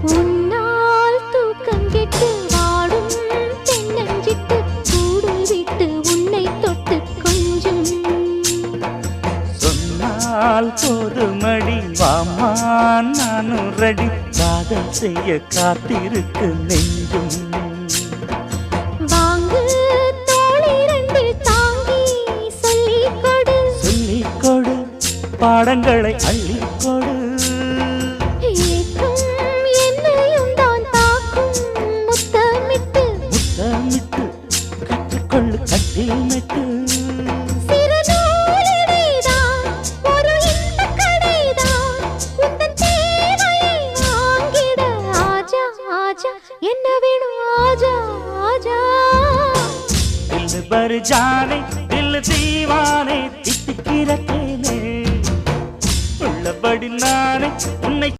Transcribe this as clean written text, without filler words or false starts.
உன்னால் தூக்கம் கெட்டு வாடும் தென்னஞ்சிட்டு கூடு விட்டு உன்னை தொட்டு கொஞ்சம் சொன்னால் போதுமடி வாமா நானும் ரெடி காதல் செய்ய காத்திருக்கு நெஞ்சும் வாங்கு தோளிரண்டில் தாங்கி சொல்லிக் கொடு சொல்லிக் கொடு பாடங்களை அள்ளிக் கொடு ஏற்றும் என்னையும் தான் தாக்கும் முத்தமிட்டு முத்தமிட்டு கற்றுக்கொள்ளு கட்டில் மெட்டு சிறு நூலிழைதான் ஒரு இன்பக் கடைதான் உந்தன் தேவையை வாங்கிட ஆஜா ஆஜா என்ன வேணும் ஆஜா ஆஜா दिल भर जाने दिल दीवाने தித்திக்கிற தேனே உள்ளபடி நானே உன்னை